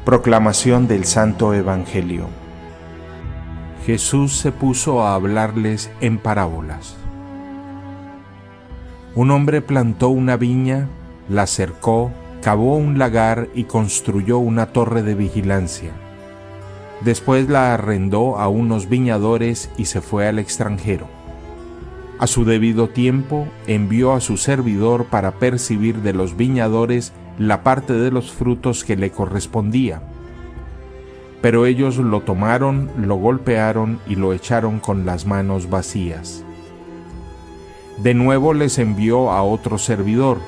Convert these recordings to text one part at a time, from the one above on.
Proclamación del Santo Evangelio. Jesús se puso a hablarles en parábolas. Un hombre plantó una viña, la cercó, cavó un lagar y construyó una torre de vigilancia. Después la arrendó a unos viñadores y se fue al extranjero. A su debido tiempo envió a su servidor para percibir de los viñadores la parte de los frutos que le correspondía. Pero ellos lo tomaron, lo golpearon y lo echaron con las manos vacías. De nuevo les envió a otro servidor,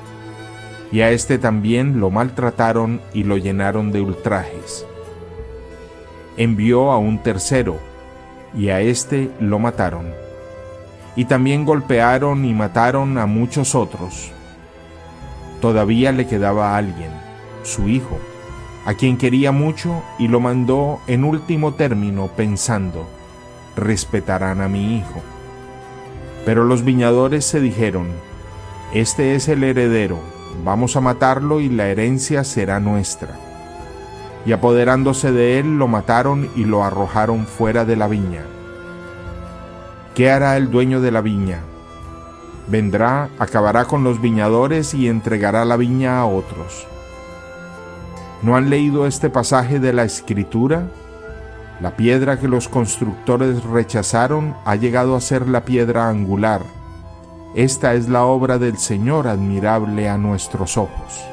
y a este también lo maltrataron y lo llenaron de ultrajes. Envió a un tercero, y a este lo mataron. Y también golpearon y mataron a muchos otros. Todavía le quedaba alguien, su hijo, a quien quería mucho, y lo mandó en último término pensando: respetarán a mi hijo. Pero los viñadores se dijeron: este es el heredero, vamos a matarlo y la herencia será nuestra. Y apoderándose de él, lo mataron y lo arrojaron fuera de la viña. ¿Qué hará el dueño de la viña? Vendrá, acabará con los viñadores y entregará la viña a otros. ¿No han leído este pasaje de la Escritura? La piedra que los constructores rechazaron ha llegado a ser la piedra angular. Esta es la obra del Señor, admirable a nuestros ojos.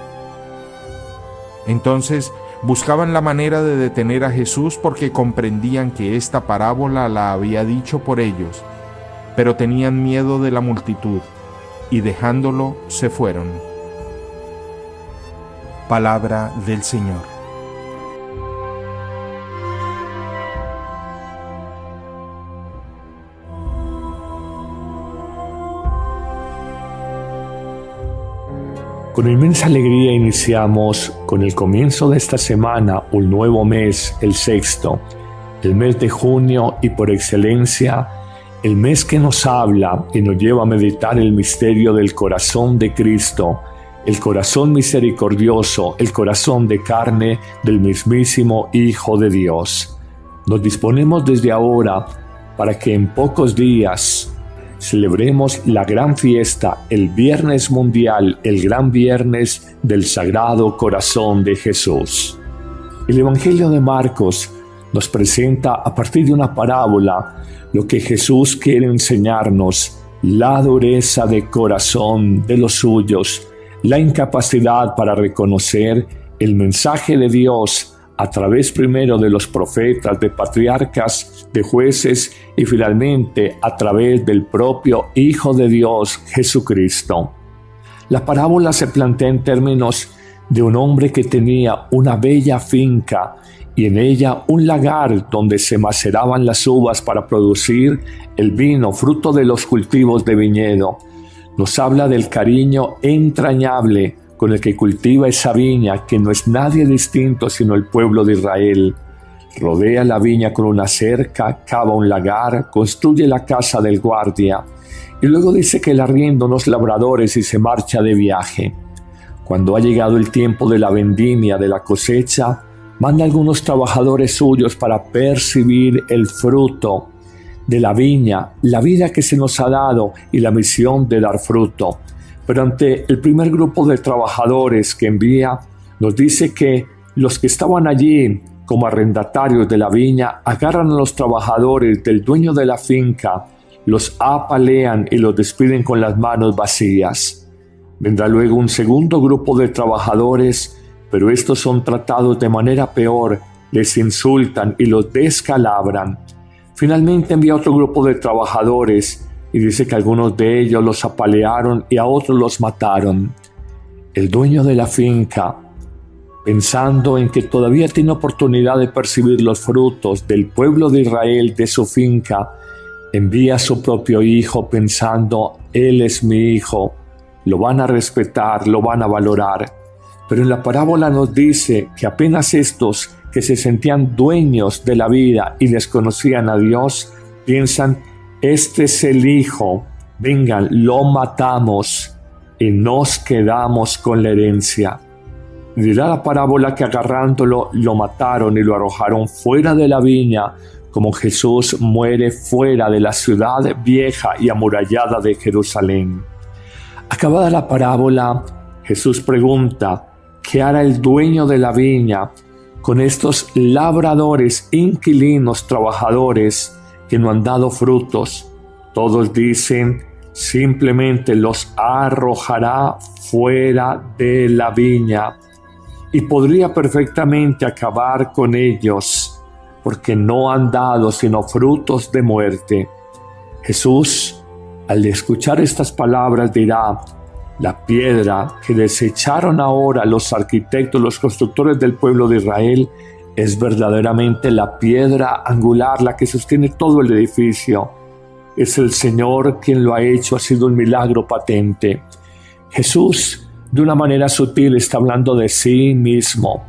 Entonces buscaban la manera de detener a Jesús porque comprendían que esta parábola la había dicho por ellos, pero tenían miedo de la multitud, y dejándolo se fueron. Palabra del Señor. Con inmensa alegría iniciamos con el comienzo de esta semana un nuevo mes, el sexto, el mes de junio y por excelencia el mes que nos habla y nos lleva a meditar el misterio del corazón de Cristo, el corazón misericordioso, el corazón de carne del mismísimo Hijo de Dios. Nos disponemos desde ahora para que en pocos días celebremos la gran fiesta, el Viernes Mundial, el Gran Viernes del Sagrado Corazón de Jesús. El Evangelio de Marcos nos presenta a partir de una parábola lo que Jesús quiere enseñarnos: la dureza de corazón de los suyos, la incapacidad para reconocer el mensaje de Dios a través primero de los profetas, de patriarcas, de jueces y finalmente a través del propio Hijo de Dios, Jesucristo. La parábola se plantea en términos de un hombre que tenía una bella finca y en ella un lagar donde se maceraban las uvas para producir el vino, fruto de los cultivos de viñedo. Nos habla del cariño entrañable con el que cultiva esa viña, que no es nadie distinto sino el pueblo de Israel. Rodea la viña con una cerca, cava un lagar, construye la casa del guardia y luego dice que la arrienda unos labradores y se marcha de viaje. Cuando ha llegado el tiempo de la vendimia, de la cosecha, manda a algunos trabajadores suyos para percibir el fruto de la viña, la vida que se nos ha dado y la misión de dar fruto. Pero ante el primer grupo de trabajadores que envía, nos dice que los que estaban allí como arrendatarios de la viña agarran a los trabajadores del dueño de la finca, los apalean y los despiden con las manos vacías. Vendrá luego un segundo grupo de trabajadores, pero estos son tratados de manera peor, les insultan y los descalabran. Finalmente envía otro grupo de trabajadores y dice que algunos de ellos los apalearon y a otros los mataron. El dueño de la finca, pensando en que todavía tiene oportunidad de percibir los frutos del pueblo de Israel de su finca, envía a su propio hijo pensando: él es mi hijo, lo van a respetar, lo van a valorar. Pero en la parábola nos dice que apenas estos que se sentían dueños de la vida y desconocían a Dios, piensan: este es el hijo, vengan, lo matamos y nos quedamos con la herencia. dirá la parábola que agarrándolo lo mataron y lo arrojaron fuera de la viña, como Jesús muere fuera de la ciudad vieja y amurallada de Jerusalén. Acabada la parábola, Jesús pregunta: ¿qué hará el dueño de la viña con estos labradores, inquilinos, trabajadores que no han dado frutos? Todos dicen: simplemente los arrojará fuera de la viña. Y podría perfectamente acabar con ellos, porque no han dado sino frutos de muerte. Jesús, al escuchar estas palabras, dirá: la piedra que desecharon ahora los arquitectos, los constructores del pueblo de Israel, es verdaderamente la piedra angular, la que sostiene todo el edificio. Es el Señor quien lo ha hecho, ha sido un milagro patente. Jesús, de una manera sutil, está hablando de sí mismo.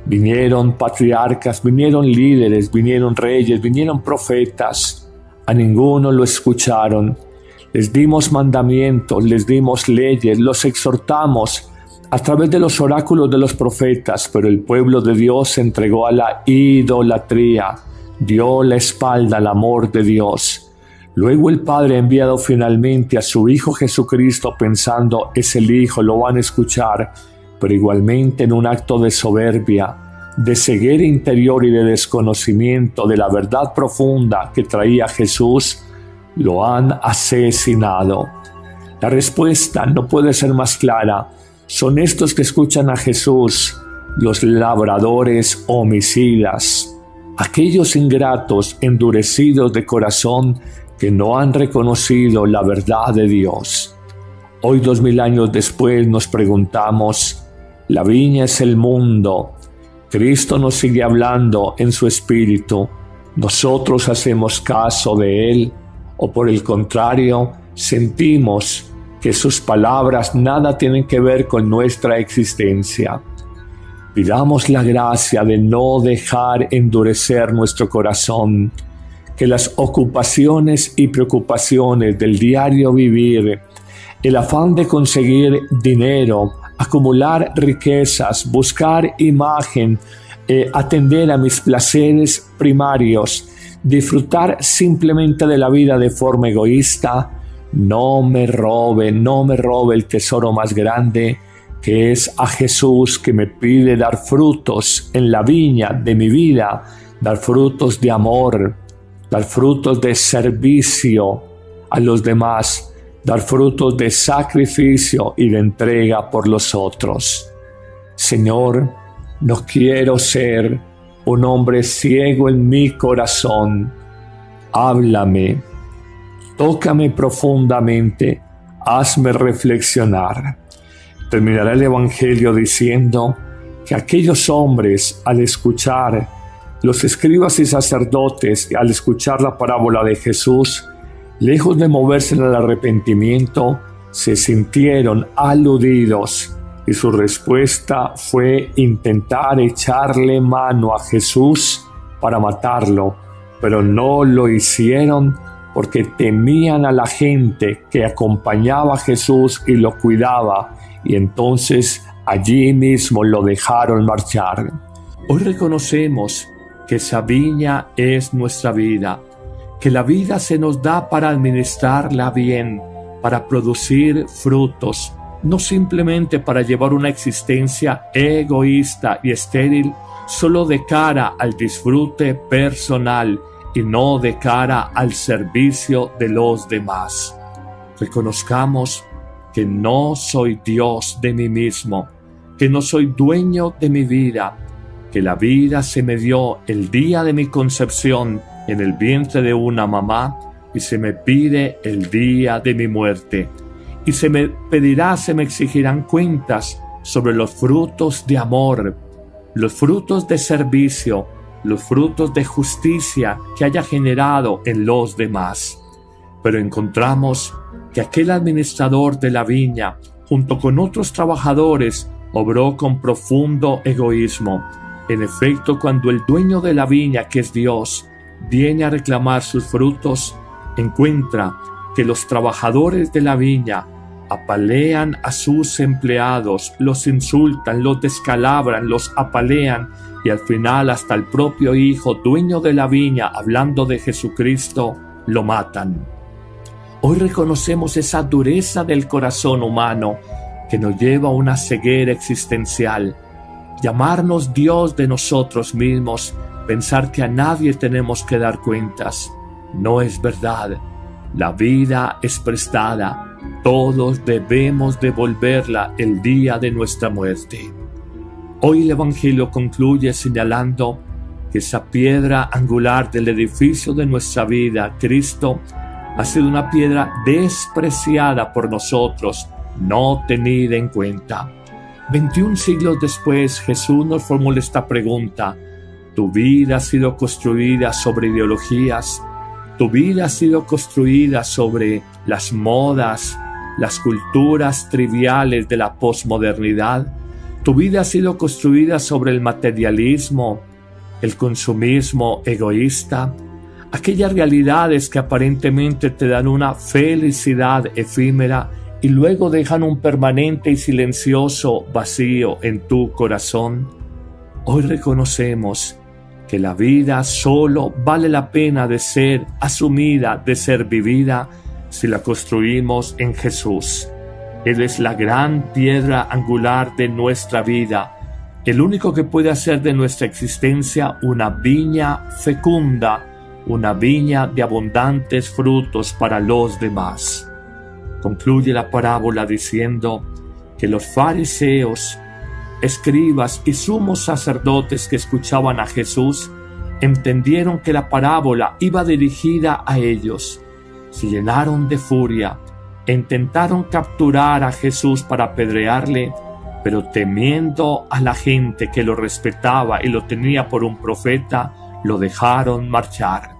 Vinieron patriarcas, vinieron líderes, vinieron reyes, vinieron profetas. A ninguno lo escucharon. Les dimos mandamientos, les dimos leyes, los exhortamos a través de los oráculos de los profetas, pero el pueblo de Dios se entregó a la idolatría, dio la espalda al amor de Dios. Luego el Padre ha enviado finalmente a su Hijo Jesucristo pensando: es el Hijo, lo van a escuchar, pero igualmente en un acto de soberbia, de ceguera interior y de desconocimiento de la verdad profunda que traía Jesús, lo han asesinado. La respuesta no puede ser más clara. Son estos que escuchan a Jesús, los labradores homicidas, aquellos ingratos, endurecidos de corazón, que no han reconocido la verdad de Dios. Hoy, 2000 años después, nos preguntamos: la viña es el mundo. Cristo nos sigue hablando en su espíritu. ¿Nosotros hacemos caso de Él? ¿O por el contrario, sentimos que sus palabras nada tienen que ver con nuestra existencia? Pidamos la gracia de no dejar endurecer nuestro corazón, que las ocupaciones y preocupaciones del diario vivir, el afán de conseguir dinero, acumular riquezas, buscar imagen, atender a mis placeres primarios, disfrutar simplemente de la vida de forma egoísta, no me robe el tesoro más grande, que es a Jesús, que me pide dar frutos en la viña de mi vida, dar frutos de amor, dar frutos de servicio a los demás, dar frutos de sacrificio y de entrega por los otros. Señor, no quiero ser un hombre ciego en mi corazón. Háblame, tócame profundamente, hazme reflexionar. Terminará el Evangelio diciendo que aquellos hombres, al escuchar, los escribas y sacerdotes, al escuchar la parábola de Jesús, lejos de moverse en el arrepentimiento, se sintieron aludidos, y su respuesta fue intentar echarle mano a Jesús para matarlo, pero no lo hicieron porque temían a la gente que acompañaba a Jesús y lo cuidaba, y entonces allí mismo lo dejaron marchar. Hoy reconocemos que esa viña es nuestra vida, que la vida se nos da para administrarla bien, para producir frutos, no simplemente para llevar una existencia egoísta y estéril, solo de cara al disfrute personal y no de cara al servicio de los demás. Reconozcamos que no soy Dios de mí mismo, que no soy dueño de mi vida, que la vida se me dio el día de mi concepción en el vientre de una mamá y se me pide el día de mi muerte. Y se me pedirá, se me exigirán cuentas sobre los frutos de amor, los frutos de servicio, los frutos de justicia que haya generado en los demás. Pero encontramos que aquel administrador de la viña, junto con otros trabajadores, obró con profundo egoísmo. En efecto, cuando el dueño de la viña, que es Dios, viene a reclamar sus frutos, encuentra que los trabajadores de la viña apalean a sus empleados, los insultan, los descalabran, los apalean y al final hasta el propio hijo, dueño de la viña, hablando de Jesucristo, lo matan. Hoy reconocemos esa dureza del corazón humano que nos lleva a una ceguera existencial. Llamarnos Dios de nosotros mismos, pensar que a nadie tenemos que dar cuentas. No es verdad. La vida es prestada. Todos debemos devolverla el día de nuestra muerte. Hoy el Evangelio concluye señalando que esa piedra angular del edificio de nuestra vida, Cristo, ha sido una piedra despreciada por nosotros, no tenida en cuenta. 21 siglos después, Jesús nos formula esta pregunta: ¿tu vida ha sido construida sobre ideologías? ¿Tu vida ha sido construida sobre las modas, las culturas triviales de la posmodernidad? ¿Tu vida ha sido construida sobre el materialismo, el consumismo egoísta? Aquellas realidades que aparentemente te dan una felicidad efímera y luego dejan un permanente y silencioso vacío en tu corazón. Hoy reconocemos que la vida solo vale la pena de ser asumida, de ser vivida, si la construimos en Jesús. Él es la gran piedra angular de nuestra vida, el único que puede hacer de nuestra existencia una viña fecunda, una viña de abundantes frutos para los demás. Concluye la parábola diciendo que los fariseos, escribas y sumos sacerdotes que escuchaban a Jesús entendieron que la parábola iba dirigida a ellos. Se llenaron de furia e intentaron capturar a Jesús para apedrearle, pero temiendo a la gente que lo respetaba y lo tenía por un profeta, lo dejaron marchar.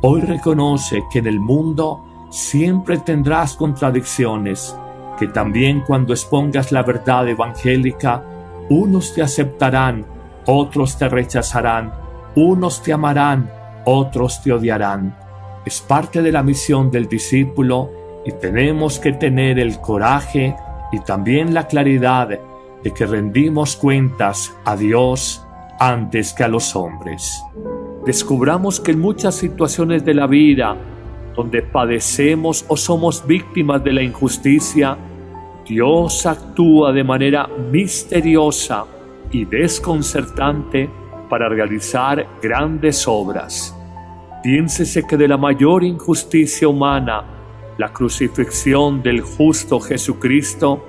Hoy reconoce que en el mundo siempre tendrás contradicciones, que también cuando expongas la verdad evangélica, unos te aceptarán, otros te rechazarán, unos te amarán, otros te odiarán. Es parte de la misión del discípulo y tenemos que tener el coraje y también la claridad de que rendimos cuentas a Dios antes que a los hombres. Descubramos que en muchas situaciones de la vida donde padecemos o somos víctimas de la injusticia, Dios actúa de manera misteriosa y desconcertante para realizar grandes obras. Piénsese que de la mayor injusticia humana, la crucifixión del justo Jesucristo,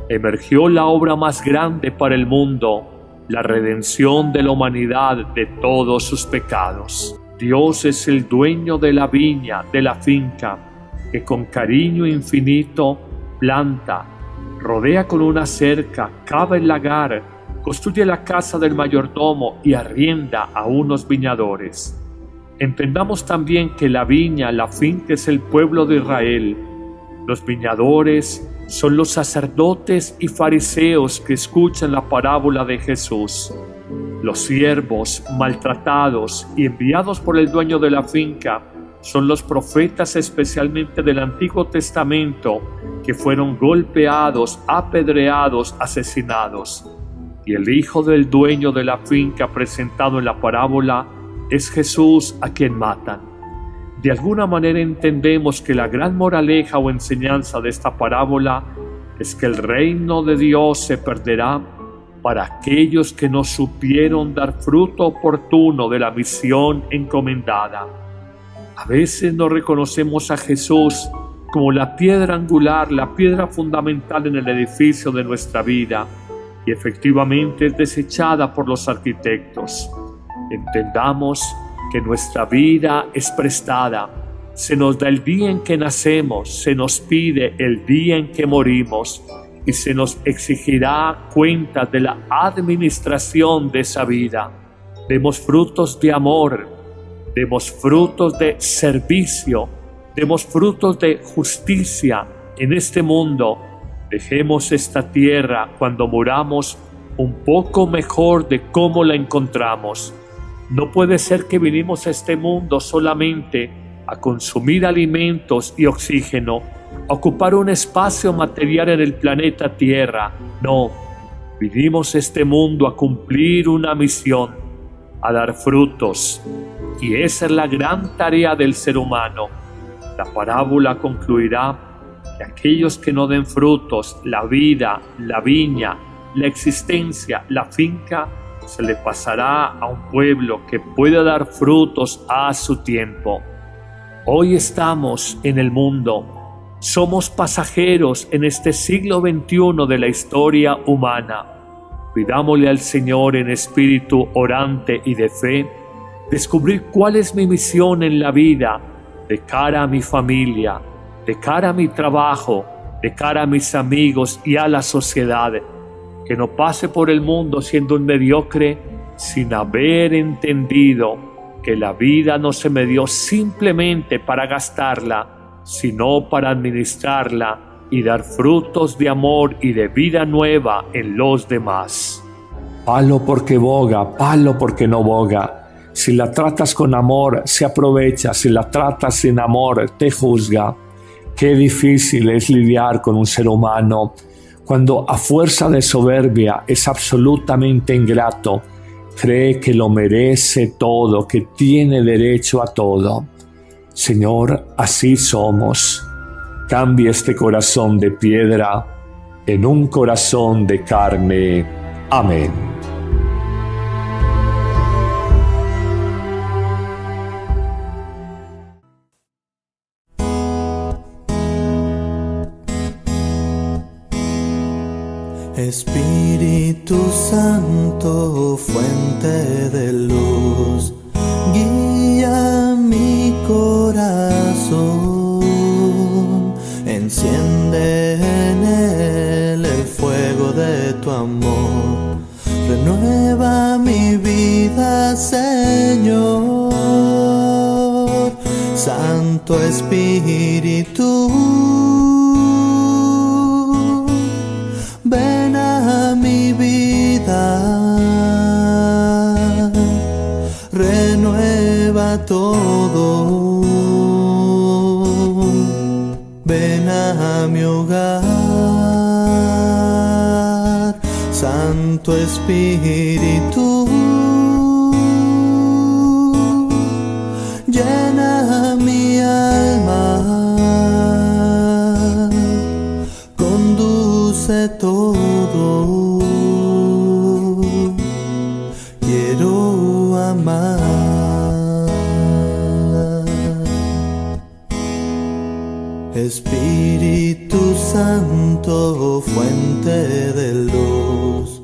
emergió la obra más grande para el mundo, la redención de la humanidad de todos sus pecados. Dios es el dueño de la viña, de la finca, que con cariño infinito planta, rodea con una cerca, cava el lagar, construye la casa del mayordomo y arrienda a unos viñadores. Entendamos también que la viña, la finca, es el pueblo de Israel. Los viñadores son los sacerdotes y fariseos que escuchan la parábola de Jesús. Los siervos maltratados y enviados por el dueño de la finca son los profetas, especialmente del Antiguo Testamento, que fueron golpeados, apedreados, asesinados. Y el hijo del dueño de la finca presentado en la parábola es Jesús, a quien matan. De alguna manera entendemos que la gran moraleja o enseñanza de esta parábola es que el reino de Dios se perderá para aquellos que no supieron dar fruto oportuno de la misión encomendada. A veces no reconocemos a Jesús como la piedra angular, la piedra fundamental en el edificio de nuestra vida, y efectivamente es desechada por los arquitectos. Entendamos que nuestra vida es prestada, se nos da el día en que nacemos, se nos pide el día en que morimos y se nos exigirá cuenta de la administración de esa vida. Demos frutos de amor, demos frutos de servicio, demos frutos de justicia en este mundo. Dejemos esta tierra cuando muramos un poco mejor de cómo la encontramos. No puede ser que vinimos a este mundo solamente a consumir alimentos y oxígeno, a ocupar un espacio material en el planeta Tierra. No, vinimos a este mundo a cumplir una misión, a dar frutos. Y esa es la gran tarea del ser humano. La parábola concluirá que aquellos que no den frutos, la vida, la viña, la existencia, la finca, se le pasará a un pueblo que puede dar frutos a su tiempo. Hoy estamos en el mundo. Somos pasajeros en este siglo XXI de la historia humana. Pidámosle al Señor en espíritu orante y de fe, descubrir cuál es mi misión en la vida, de cara a mi familia, de cara a mi trabajo, de cara a mis amigos y a la sociedad. Que no pase por el mundo siendo un mediocre sin haber entendido que la vida no se me dio simplemente para gastarla, sino para administrarla y dar frutos de amor y de vida nueva en los demás. Palo porque boga, palo porque no boga. Si la tratas con amor, se aprovecha. Si la tratas sin amor, te juzga. Qué difícil es lidiar con un ser humano cuando a fuerza de soberbia es absolutamente ingrato, cree que lo merece todo, que tiene derecho a todo. Señor, así somos. Cambia este corazón de piedra en un corazón de carne. Amén. Espíritu Santo, fuente de luz, guía mi corazón, enciende en él el fuego de tu amor, renueva mi vida, Señor. Santo Espíritu, ven a mi vida, renueva todo, ven a mi hogar, Santo Espíritu, llena mi alma, conduce todo, quiero amar. Espíritu Santo, fuente de luz,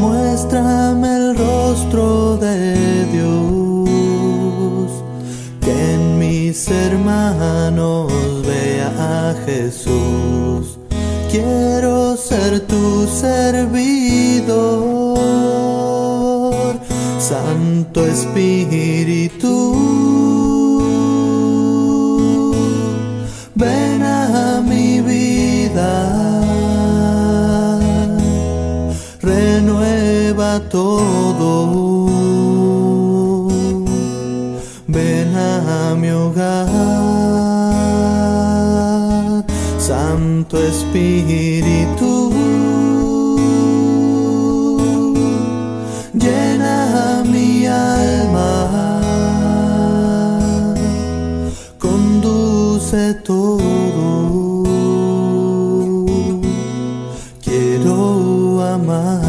muéstrame el rostro de Dios, que en mis hermanos vea a Jesús. Quiero ser tu servidor, Santo Espíritu, ven a mi vida, renueva todo, ven a mi hogar, Santo Espíritu, llena mi alma, conduce todo, quiero amar.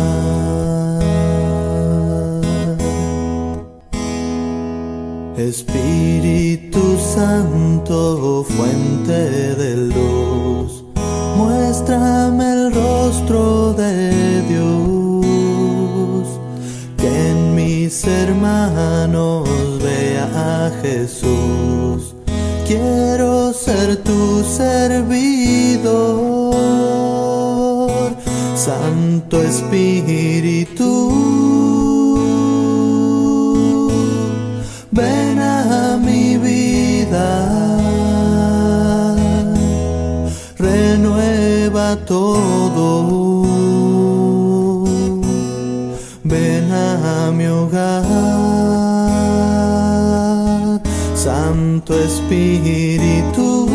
Espíritu Santo, fuente de luz, muéstrame el rostro de Dios, que en mis hermanos vea a Jesús. Quiero ser tu servidor, Santo Espíritu, ven a mi vida, renueva todo, ven a mi hogar, Santo Espíritu,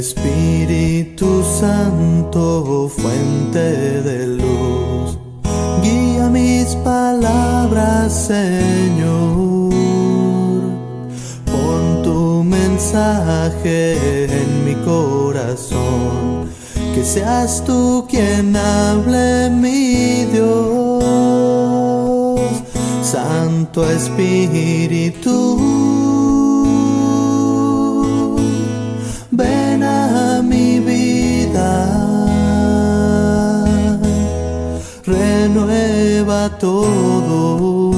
Espíritu Santo, fuente de luz, guía mis palabras, Señor. Pon tu mensaje en mi corazón, que seas tú quien hable, mi Dios. Santo Espíritu, ven a mi vida, renueva todo.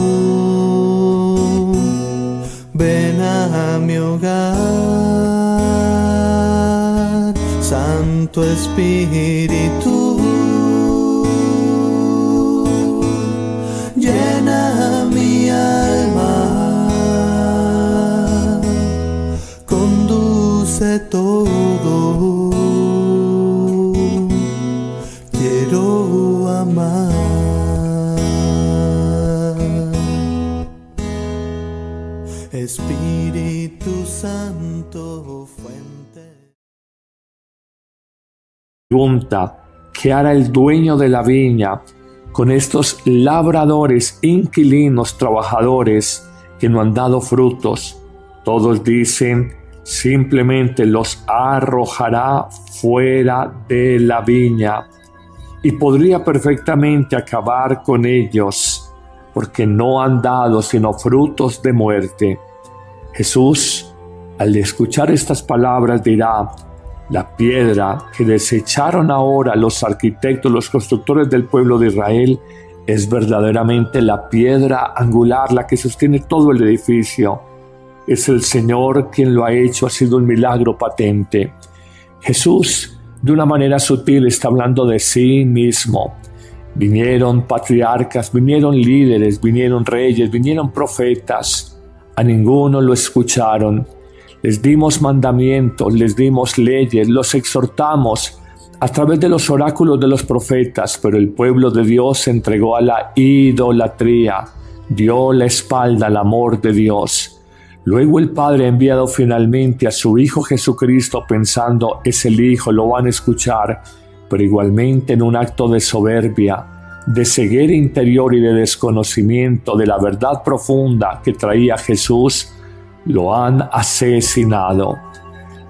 Ven a mi hogar, Santo Espíritu, llena mi alma, conduce todo. Quiero amar. Espíritu Santo, fuente. Pregunta: ¿qué hará el dueño de la viña con estos labradores, inquilinos, trabajadores que no han dado frutos? Todos dicen: simplemente los arrojará fuera de la viña. Y podría perfectamente acabar con ellos, porque no han dado sino frutos de muerte. Jesús, al escuchar estas palabras, dirá: la piedra que desecharon ahora los arquitectos, los constructores del pueblo de Israel, es verdaderamente la piedra angular, la que sostiene todo el edificio. Es el Señor quien lo ha hecho, ha sido un milagro patente. Jesús, de una manera sutil, está hablando de sí mismo. Vinieron patriarcas, vinieron líderes, vinieron reyes, vinieron profetas. A ninguno lo escucharon. Les dimos mandamientos, les dimos leyes, los exhortamos a través de los oráculos de los profetas, pero el pueblo de Dios se entregó a la idolatría, dio la espalda al amor de Dios. Luego el Padre ha enviado finalmente a su Hijo Jesucristo pensando: es el Hijo, lo van a escuchar, pero igualmente en un acto de soberbia, de ceguera interior y de desconocimiento de la verdad profunda que traía Jesús, lo han asesinado.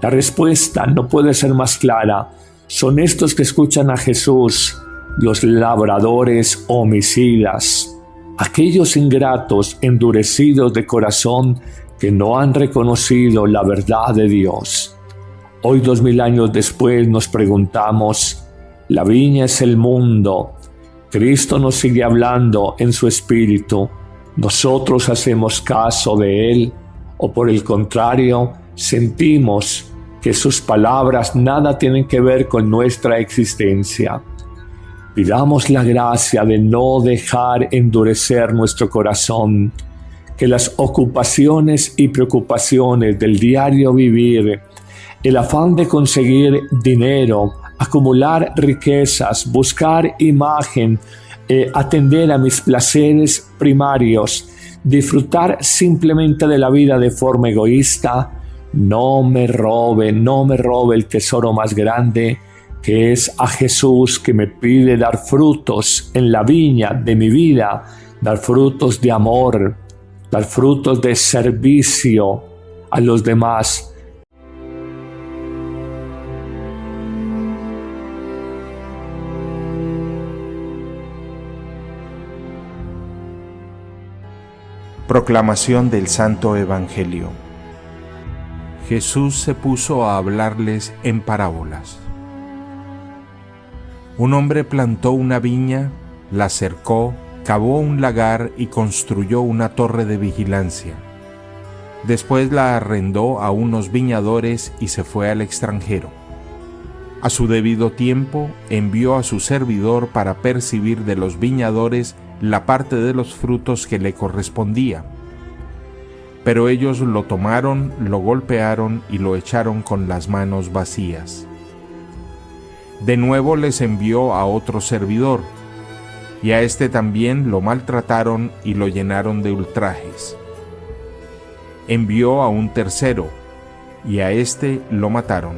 La respuesta no puede ser más clara. Son estos que escuchan a Jesús, los labradores homicidas, aquellos ingratos, endurecidos de corazón, que no han reconocido la verdad de Dios. Hoy, 2000 años después, nos preguntamos: la viña es el mundo. Cristo nos sigue hablando en su espíritu. ¿Nosotros hacemos caso de Él? ¿O por el contrario, sentimos que sus palabras nada tienen que ver con nuestra existencia? Pidamos la gracia de no dejar endurecer nuestro corazón, que las ocupaciones y preocupaciones del diario vivir, el afán de conseguir dinero, acumular riquezas, buscar imagen, atender a mis placeres primarios, disfrutar simplemente de la vida de forma egoísta, no me robe el tesoro más grande, que es a Jesús, que me pide dar frutos en la viña de mi vida, dar frutos de amor, dar frutos de servicio a los demás. Proclamación del Santo Evangelio. Jesús se puso a hablarles en parábolas. Un hombre plantó una viña, la cercó, cavó un lagar y construyó una torre de vigilancia. Después la arrendó a unos viñadores y se fue al extranjero. A su debido tiempo envió a su servidor para percibir de los viñadores la parte de los frutos que le correspondía. Pero ellos lo tomaron, lo golpearon y lo echaron con las manos vacías. De nuevo les envió a otro servidor, y a este también lo maltrataron y lo llenaron de ultrajes. Envió a un tercero, y a este lo mataron.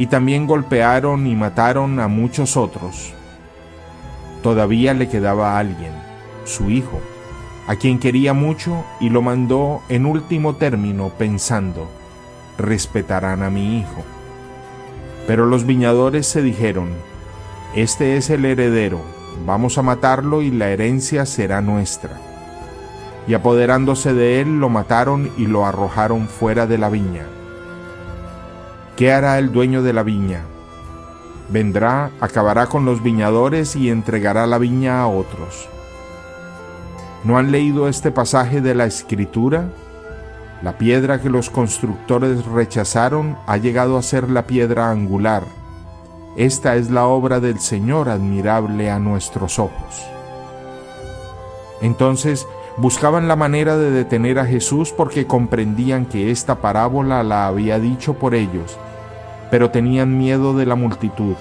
y también golpearon y mataron a muchos otros. Todavía le quedaba alguien, su hijo, a quien quería mucho, y lo mandó en último término pensando: respetarán a mi hijo. Pero los viñadores se dijeron: este es el heredero, vamos a matarlo y la herencia será nuestra. Y apoderándose de él, lo mataron y lo arrojaron fuera de la viña. ¿Qué hará el dueño de la viña? Vendrá, acabará con los viñadores y entregará la viña a otros. ¿No han leído este pasaje de la Escritura? La piedra que los constructores rechazaron ha llegado a ser la piedra angular. Esta es la obra del Señor, admirable a nuestros ojos. Entonces buscaban la manera de detener a Jesús porque comprendían que esta parábola la había dicho por ellos, pero tenían miedo de la multitud,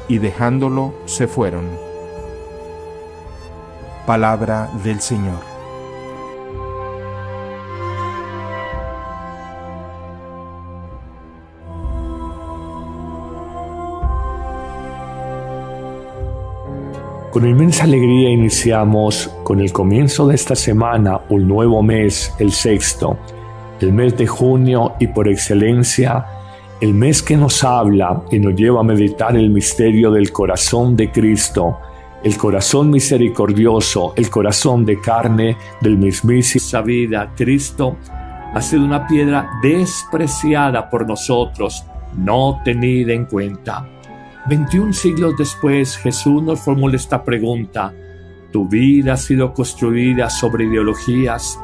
y dejándolo se fueron. Palabra del Señor. Con inmensa alegría iniciamos con el comienzo de esta semana un nuevo mes, el sexto, el mes de junio, y por excelencia el mes que nos habla y nos lleva a meditar el misterio del corazón de Cristo, el corazón misericordioso, el corazón de carne del mismísimo vida. Cristo ha sido una piedra despreciada por nosotros, no tenida en cuenta. 21 siglos después, Jesús nos formula esta pregunta: ¿tu vida ha sido construida sobre ideologías?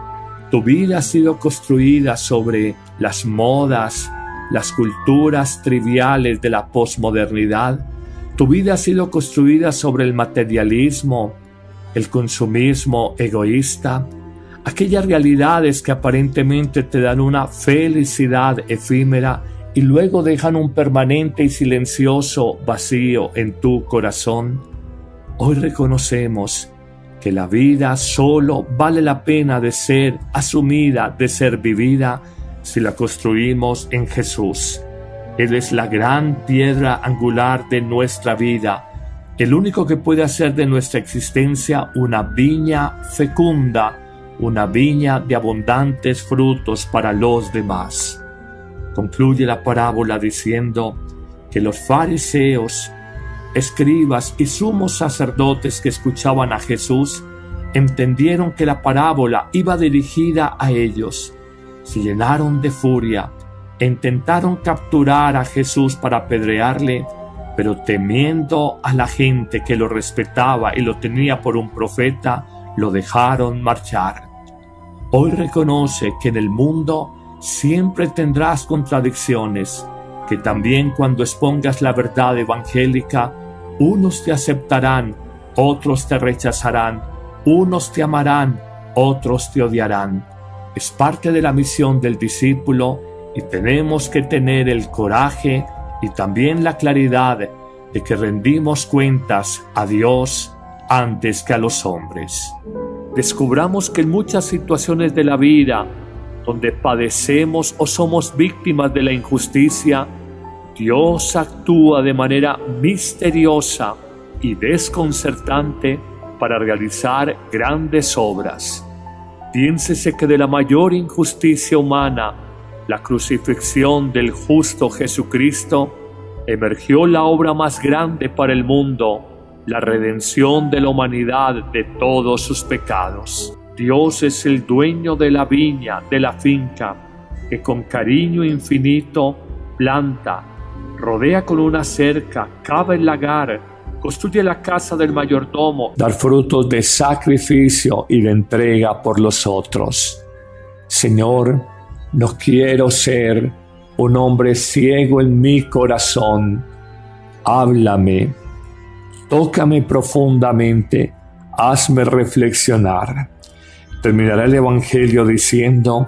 ¿Tu vida ha sido construida sobre las modas, las culturas triviales de la posmodernidad? ¿Tu vida ha sido construida sobre el materialismo, el consumismo egoísta? Aquellas realidades que aparentemente te dan una felicidad efímera y luego dejan un permanente y silencioso vacío en tu corazón. Hoy reconocemos que la vida solo vale la pena de ser asumida, de ser vivida, si la construimos en Jesús. Él es la gran piedra angular de nuestra vida, el único que puede hacer de nuestra existencia una viña fecunda, una viña de abundantes frutos para los demás. Concluye la parábola diciendo que los fariseos, escribas y sumos sacerdotes que escuchaban a Jesús entendieron que la parábola iba dirigida a ellos. Se llenaron de furia e intentaron capturar a Jesús para apedrearle, pero temiendo a la gente que lo respetaba y lo tenía por un profeta, lo dejaron marchar. Hoy reconoce que en el mundo siempre tendrás contradicciones, que también cuando expongas la verdad evangélica, unos te aceptarán, otros te rechazarán, unos te amarán, otros te odiarán. Es parte de la misión del discípulo y tenemos que tener el coraje y también la claridad de que rendimos cuentas a Dios antes que a los hombres. Descubramos que en muchas situaciones de la vida donde padecemos o somos víctimas de la injusticia, Dios actúa de manera misteriosa y desconcertante para realizar grandes obras. Piénsese que de la mayor injusticia humana, la crucifixión del justo Jesucristo, emergió la obra más grande para el mundo, la redención de la humanidad de todos sus pecados. Dios es el dueño de la viña, de la finca, que con cariño infinito planta, rodea con una cerca, cava el lagar, construye la casa del mayordomo, dar frutos de sacrificio y de entrega por los otros. Señor, no quiero ser un hombre ciego en mi corazón. Háblame, tócame profundamente, hazme reflexionar. Terminará el Evangelio diciendo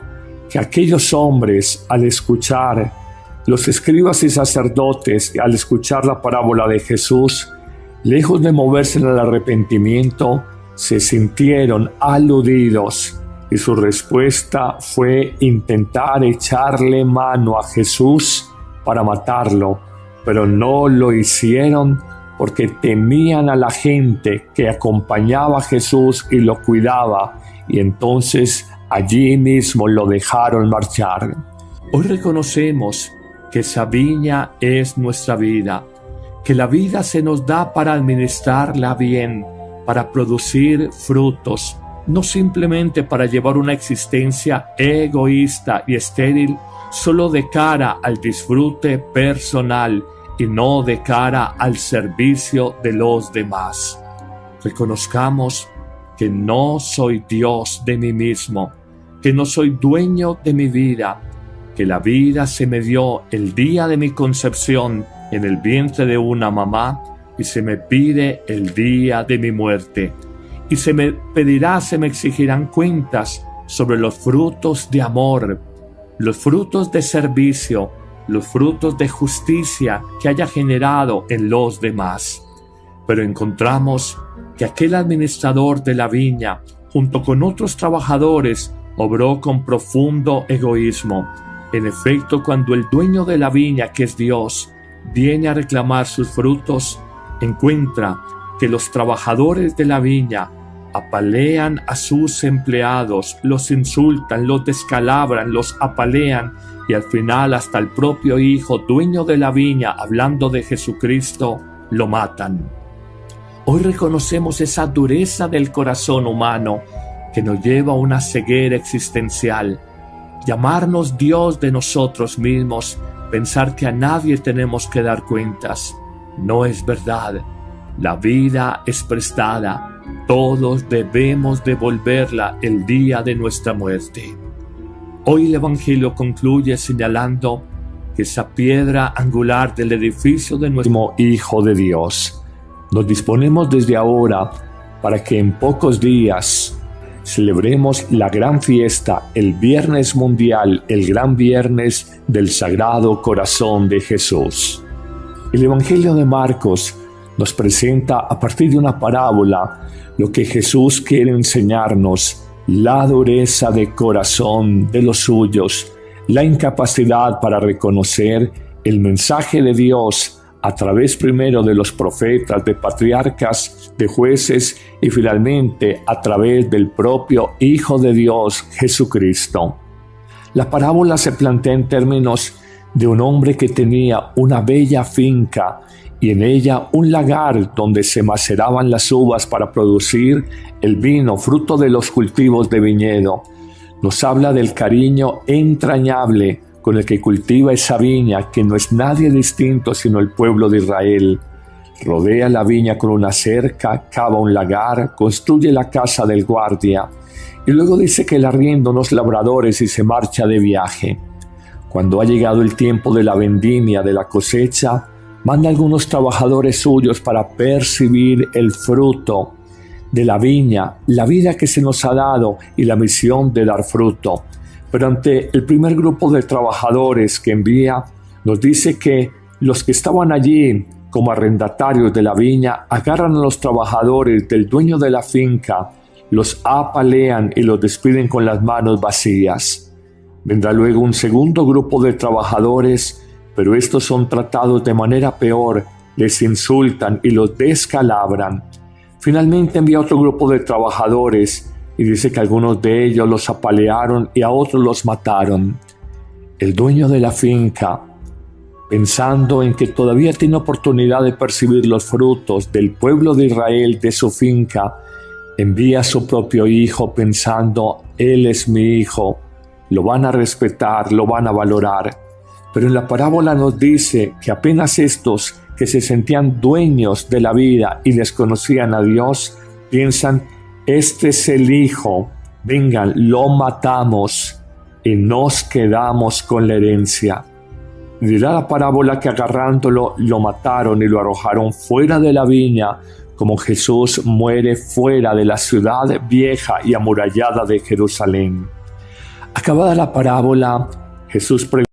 que aquellos hombres, al escuchar, los escribas y sacerdotes, al escuchar la parábola de Jesús, lejos de moverse en el arrepentimiento, se sintieron aludidos y su respuesta fue intentar echarle mano a Jesús para matarlo, pero no lo hicieron porque temían a la gente que acompañaba a Jesús y lo cuidaba, y entonces allí mismo lo dejaron marchar. Hoy reconocemos que esa viña es nuestra vida, que la vida se nos da para administrarla bien, para producir frutos, no simplemente para llevar una existencia egoísta y estéril, solo de cara al disfrute personal y no de cara al servicio de los demás. Reconozcamos que no soy Dios de mí mismo, que no soy dueño de mi vida, que la vida se me dio el día de mi concepción en el vientre de una mamá y se me pide el día de mi muerte. Y se me pedirá, se me exigirán cuentas sobre los frutos de amor, los frutos de servicio, los frutos de justicia que haya generado en los demás. Pero encontramos que aquel administrador de la viña, junto con otros trabajadores, obró con profundo egoísmo. En efecto, cuando el dueño de la viña, que es Dios, viene a reclamar sus frutos, encuentra que los trabajadores de la viña apalean a sus empleados, los insultan, los descalabran, los apalean y al final hasta el propio hijo, dueño de la viña, hablando de Jesucristo, lo matan. Hoy reconocemos esa dureza del corazón humano que nos lleva a una ceguera existencial. Llamarnos Dios de nosotros mismos, pensar que a nadie tenemos que dar cuentas. No es verdad. La vida es prestada. Todos debemos devolverla el día de nuestra muerte. Hoy el Evangelio concluye señalando que esa piedra angular del edificio de nuestro Hijo de Dios. Nos disponemos desde ahora para que en pocos días celebremos la gran fiesta, el Viernes Mundial, el Gran Viernes del Sagrado Corazón de Jesús. El Evangelio de Marcos nos presenta a partir de una parábola lo que Jesús quiere enseñarnos: la dureza de corazón de los suyos, la incapacidad para reconocer el mensaje de Dios a través primero de los profetas, de patriarcas, de jueces y finalmente a través del propio Hijo de Dios, Jesucristo. La parábola se plantea en términos de un hombre que tenía una bella finca y en ella un lagar donde se maceraban las uvas para producir el vino, fruto de los cultivos de viñedo. Nos habla del cariño entrañable con el que cultiva esa viña, que no es nadie distinto sino el pueblo de Israel. Rodea la viña con una cerca, cava un lagar, construye la casa del guardia y luego dice que le arrienda unos labradores y se marcha de viaje. Cuando ha llegado el tiempo de la vendimia, de la cosecha, manda a algunos trabajadores suyos para percibir el fruto de la viña, la vida que se nos ha dado y la misión de dar fruto. Pero ante el primer grupo de trabajadores que envía, nos dice que los que estaban allí como arrendatarios de la viña agarran a los trabajadores del dueño de la finca, los apalean y los despiden con las manos vacías. Vendrá luego un segundo grupo de trabajadores, pero estos son tratados de manera peor, les insultan y los descalabran. Finalmente envía otro grupo de trabajadores y dice que algunos de ellos los apalearon y a otros los mataron. El dueño de la finca, pensando en que todavía tiene oportunidad de percibir los frutos del pueblo de Israel de su finca, envía a su propio hijo pensando: él es mi hijo, lo van a respetar, lo van a valorar. Pero en la parábola nos dice que apenas estos que se sentían dueños de la vida y desconocían a Dios, piensan: este es el hijo, vengan, lo matamos y nos quedamos con la herencia. Dirá la parábola que agarrándolo lo mataron y lo arrojaron fuera de la viña, como Jesús muere fuera de la ciudad vieja y amurallada de Jerusalén. Acabada la parábola, Jesús pregunta: